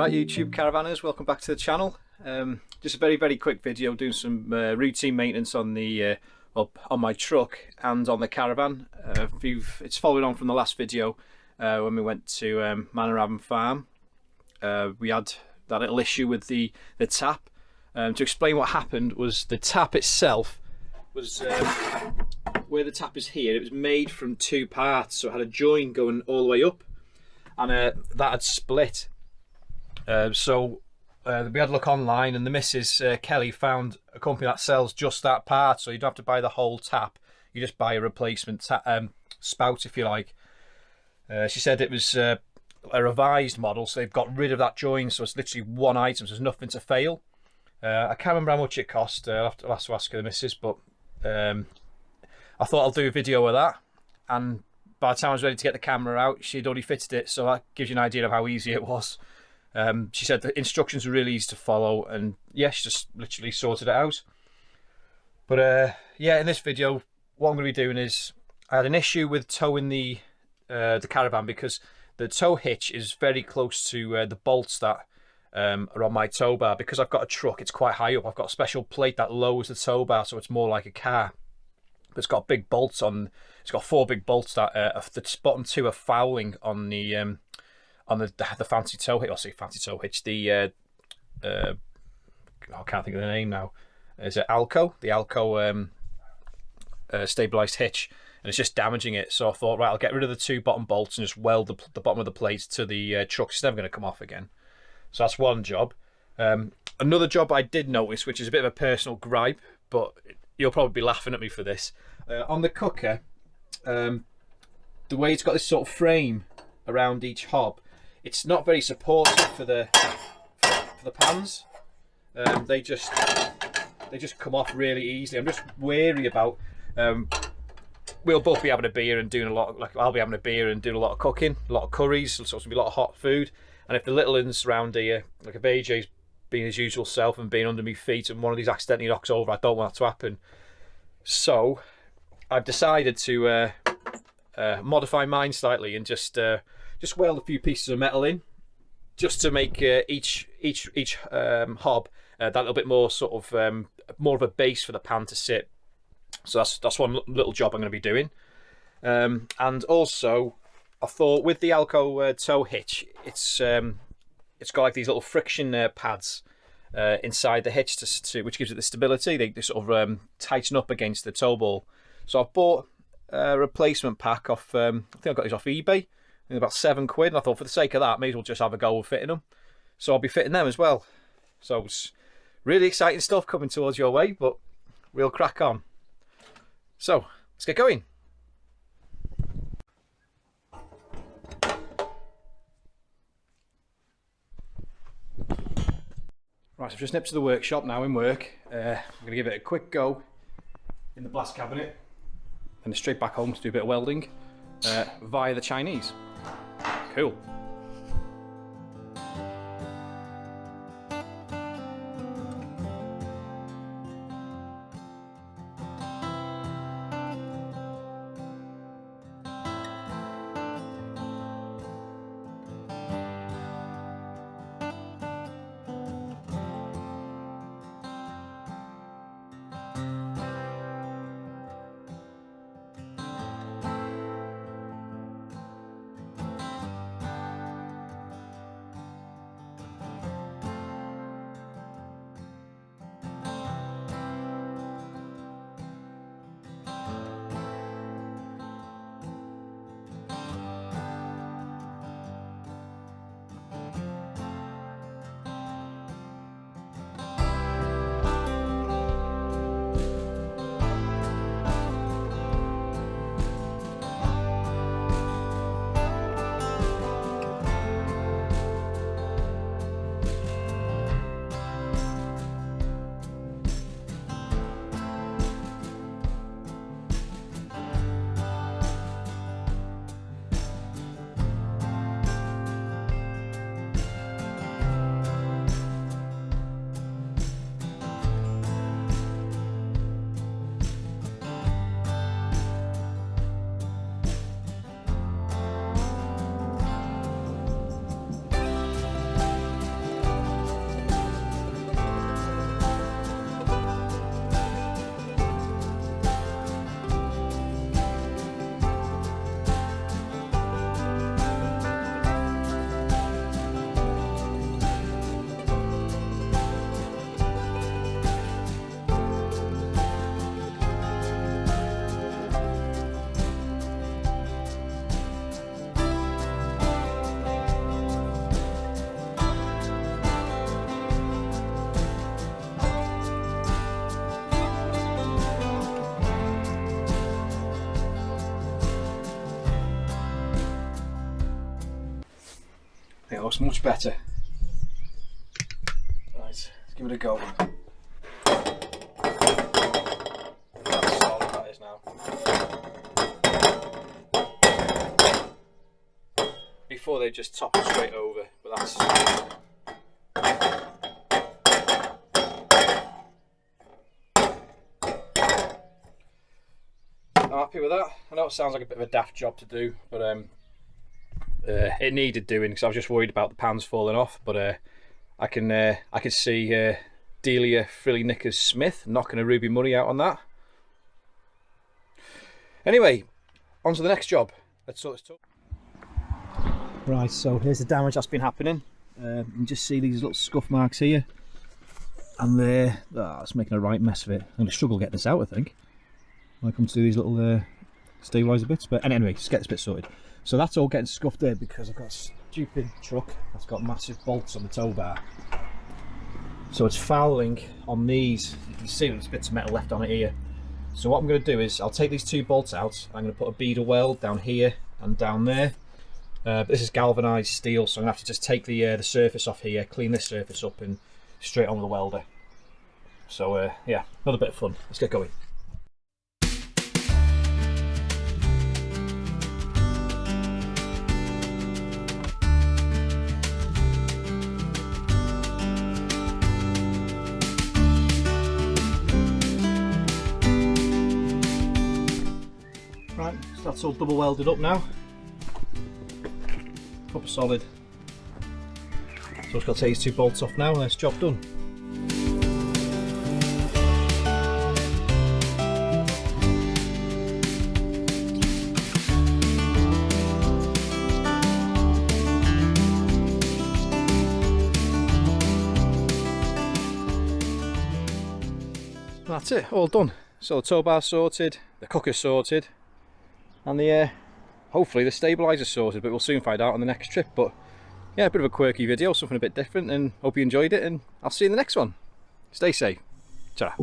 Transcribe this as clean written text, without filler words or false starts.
Alright YouTube caravanners, welcome back to the channel. Just a very quick video doing some routine maintenance on the on my truck and on the caravan. It's following on from the last video when we went to Manor Farm. We had that little issue with the tap. To explain what happened was the tap itself was where the tap is here. It was made from two parts, so it had a join going all the way up, and that had split. So we had a look online, and the missus Kelly found a company that sells just that part, so you don't have to buy the whole tap, you just buy a replacement spout, if you like. She said it was a revised model, so they've got rid of that join, so it's literally one item, so there's nothing to fail. I can't remember how much it cost. I'll have to ask the missus, but I thought I'll do a video of that, and by the time I was ready to get the camera out, she'd already fitted it, so that gives you an idea of how easy it was. She said the instructions were really easy to follow, and yeah, she just literally sorted it out. But yeah, in this video, what I'm going to be doing is, I had an issue with towing the caravan because the tow hitch is very close to the bolts that are on my tow bar. Because I've got a truck, it's quite high up. I've got a special plate that lowers the tow bar, so it's more like a car. But it's got big bolts on. It's got 4 big bolts that the bottom 2 are fouling on the fancy tow hitch. I'll say fancy tow hitch. I can't think of the name now. Is it Alko? The Alko stabilized hitch, and it's just damaging it. So I thought, right, I'll get rid of the 2 bottom bolts and just weld the bottom of the plate to the truck. It's never going to come off again. So that's one job. Another job I did notice, which is a bit of a personal gripe, but you'll probably be laughing at me for this. On the cooker, the way it's got this sort of frame around each hob, it's not very supportive for the pans. They just come off really easily. I'm just wary about. We'll both be having a beer and doing a lot. I'll be having a beer and doing a lot of cooking, a lot of curries. So it's going to be a lot of hot food. And if the little ones round here, like if AJ's being his usual self and being under my feet, and one of these accidentally knocks over, I don't want that to happen. So I've decided to modify mine slightly and just weld a few pieces of metal in, just to make each hob that little bit more sort of more of a base for the pan to sit. So that's one little job I'm going to be doing. And also, I thought with the Alko tow hitch, it's got like these little friction pads inside the hitch which gives it the stability. They sort of tighten up against the tow ball. So I've bought a replacement pack off. I think I got these off eBay. About £7, and I thought for the sake of that, may as well just have a go with fitting them. So I'll be fitting them as well. So it's really exciting stuff coming towards your way, but we'll crack on. So let's get going. Right, so I've just nipped to the workshop now in work. I'm going to give it a quick go in the blast cabinet, and then straight back home to do a bit of welding via the Chinese. Cool. looks much better. Right, let's give it a go. That's solid, that is now. Before they just top it straight over, but that's... I'm happy with that. I know it sounds like a bit of a daft job to do, but it needed doing because I was just worried about the pans falling off. But I can see Delia Frilly Knickers Smith knocking a Ruby Money out on that. Anyway, on to the next job. Let's talk. Right, so here's the damage that's been happening. You can just see these little scuff marks here, and there. It's making a right mess of it. I'm going to struggle getting this out, I think. When I come to these little stabiliser bits, but anyway, just get this bit sorted. So that's all getting scuffed there because I've got a stupid truck that's got massive bolts on the tow bar. So it's fouling on these. You can see there's bits of metal left on it here. So what I'm going to do is I'll take these two bolts out. I'm going to put a beader weld down here and down there. This is galvanised steel, so I'm going to have to just take the surface off here, clean this surface up, and straight on with the welder. So yeah, another bit of fun. Let's get going. Right, so that's all double welded up now. Proper solid. So I've got to take these two bolts off now and that's job done. That's it, all done. So the tow bar sorted, the cooker sorted, and the hopefully the stabiliser sorted, but we'll soon find out on the next trip. But yeah, a bit of a quirky video, something a bit different, and hope you enjoyed it, and I'll see you in the next one. Stay safe. Ta-ra.